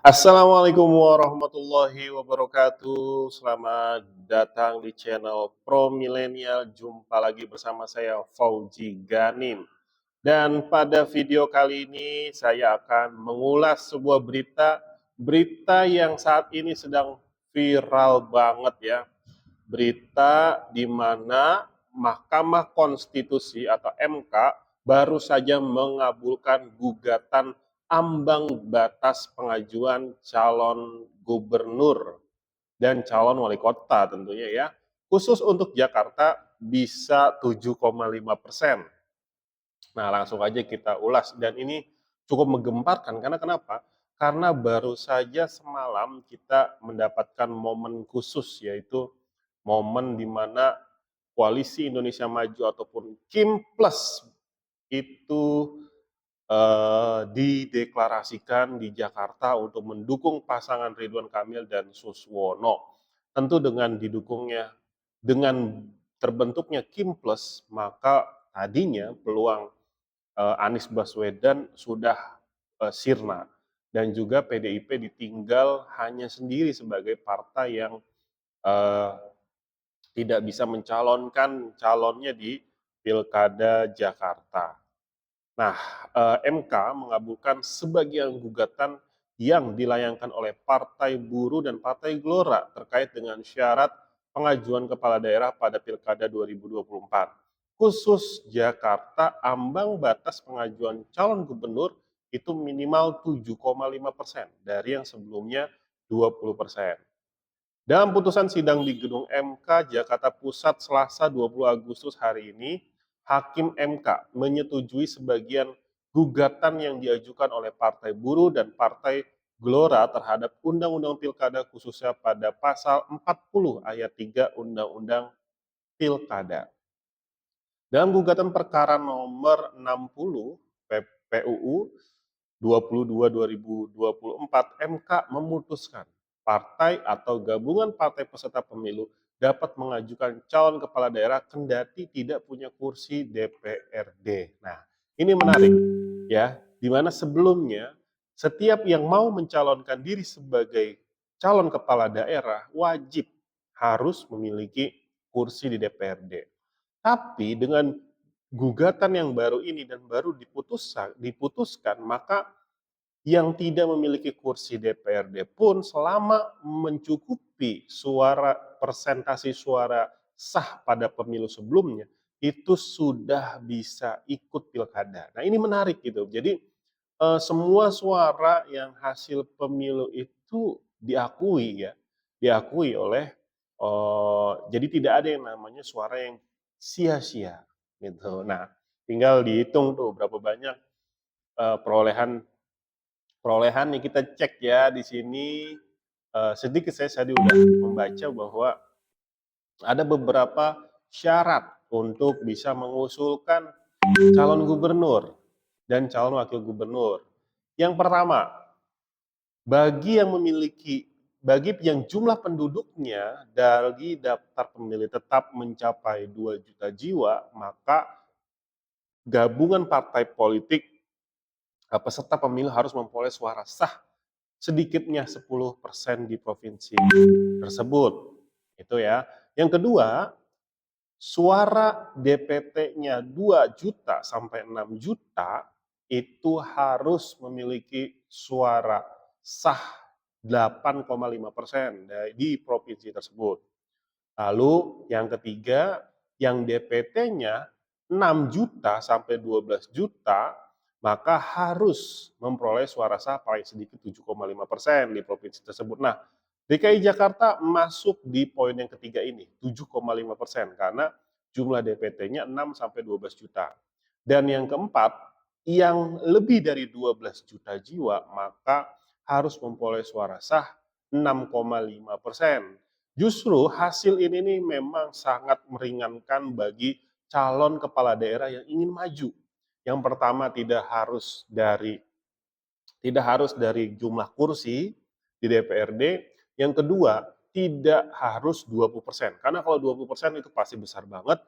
Assalamualaikum warahmatullahi wabarakatuh. Selamat datang di channel Pro Milenial. Jumpa lagi bersama saya Fauzi Ganim. Dan pada video kali ini saya akan mengulas sebuah berita yang saat ini sedang viral banget ya. Berita di mana Mahkamah Konstitusi atau MK baru saja mengabulkan gugatan ambang batas pengajuan calon gubernur dan calon wali kota tentunya ya. Khusus untuk Jakarta bisa 7,5%. Nah, langsung aja kita ulas dan ini cukup menggemparkan karena kenapa? Karena baru saja semalam kita mendapatkan momen khusus, yaitu momen di mana Koalisi Indonesia Maju ataupun Kim Plus itu dideklarasikan di Jakarta untuk mendukung pasangan Ridwan Kamil dan Suswono. Tentu dengan terbentuknya Kim Plus, maka tadinya peluang Anies Baswedan sudah sirna dan juga PDIP ditinggal hanya sendiri sebagai partai yang eh, tidak bisa mencalonkan calonnya di Pilkada Jakarta. Nah, MK mengabulkan sebagian gugatan yang dilayangkan oleh Partai Buruh dan Partai Gelora terkait dengan syarat pengajuan kepala daerah pada Pilkada 2024. Khusus Jakarta, ambang batas pengajuan calon gubernur itu minimal 7,5% dari yang sebelumnya 20%. Dalam putusan sidang di Gedung MK Jakarta Pusat Selasa 20 Agustus hari ini, Hakim MK menyetujui sebagian gugatan yang diajukan oleh Partai Buruh dan Partai Gelora terhadap Undang-Undang Pilkada khususnya pada pasal 40 ayat 3 Undang-Undang Pilkada. Dalam gugatan perkara nomor 60 PUU 22/2024, MK memutuskan partai atau gabungan partai peserta pemilu dapat mengajukan calon kepala daerah kendati tidak punya kursi DPRD. Nah, ini menarik ya, di mana sebelumnya setiap yang mau mencalonkan diri sebagai calon kepala daerah wajib harus memiliki kursi di DPRD. Tapi dengan gugatan yang baru ini dan baru diputuskan, maka yang tidak memiliki kursi DPRD pun selama mencukupi persentase suara sah pada pemilu sebelumnya, itu sudah bisa ikut pilkada. Nah, ini menarik gitu. Jadi semua suara yang hasil pemilu itu diakui ya, diakui oleh jadi tidak ada yang namanya suara yang sia-sia gitu. Nah, tinggal dihitung tuh berapa banyak perolehan perolehan nih, kita cek ya di sini. Sedikit saya tadi udah membaca bahwa ada beberapa syarat untuk bisa mengusulkan calon gubernur dan calon wakil gubernur. Yang pertama, bagi yang jumlah penduduknya dari daftar pemilih tetap mencapai 2 juta jiwa, maka gabungan partai politik peserta pemilu harus memperoleh suara sah sedikitnya 10% di provinsi tersebut. Itu ya. Yang kedua, suara DPT-nya 2 juta sampai 6 juta itu harus memiliki suara sah 8,5% di provinsi tersebut. Lalu yang ketiga, yang DPT-nya 6 juta sampai 12 juta, maka harus memperoleh suara sah paling sedikit 7,5% di provinsi tersebut. Nah, DKI Jakarta masuk di poin yang ketiga ini, 7,5%, karena jumlah DPT-nya 6 sampai 12 juta. Dan yang keempat, yang lebih dari 12 juta jiwa, maka harus memperoleh suara sah 6,5%. Justru hasil ini nih memang sangat meringankan bagi calon kepala daerah yang ingin maju. Yang pertama, tidak harus dari jumlah kursi di DPRD. Yang kedua, tidak harus 20%. Karena kalau 20% itu pasti besar banget.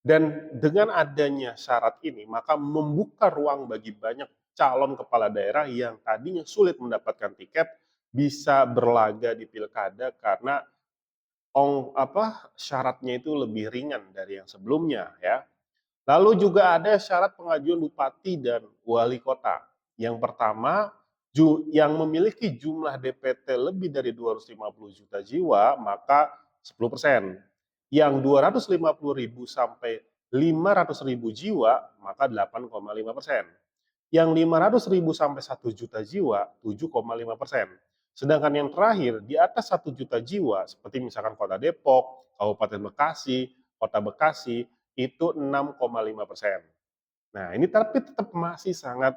Dan dengan adanya syarat ini, maka membuka ruang bagi banyak calon kepala daerah yang tadinya sulit mendapatkan tiket bisa berlaga di pilkada karena syaratnya itu lebih ringan dari yang sebelumnya ya. Lalu juga ada syarat pengajuan bupati dan wali kota. Yang pertama, yang memiliki jumlah DPT lebih dari 250 juta jiwa, maka 10%. Yang 250.000 sampai 500.000 jiwa, maka 8,5%. Yang 500.000 sampai 1 juta jiwa, 7,5%. Sedangkan yang terakhir, di atas 1 juta jiwa, seperti misalkan Kota Depok, Kabupaten Bekasi, Kota Bekasi, itu 6,5%. Nah, ini tapi tetap masih sangat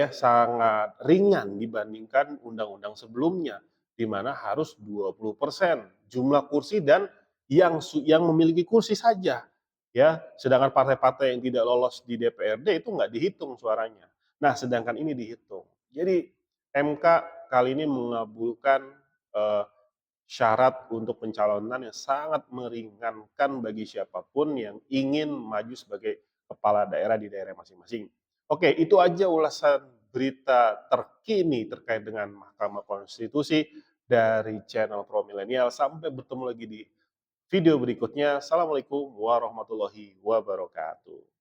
sangat ringan dibandingkan undang-undang sebelumnya, di mana harus 20% jumlah kursi dan yang memiliki kursi saja, ya. Sedangkan partai-partai yang tidak lolos di DPRD itu nggak dihitung suaranya. Nah, sedangkan ini dihitung. Jadi MK kali ini mengabulkan eh, syarat untuk pencalonan yang sangat meringankan bagi siapapun yang ingin maju sebagai kepala daerah di daerah masing-masing. Oke, itu aja ulasan berita terkini terkait dengan Mahkamah Konstitusi dari channel Pro Milenial. Sampai bertemu lagi di video berikutnya. Assalamualaikum warahmatullahi wabarakatuh.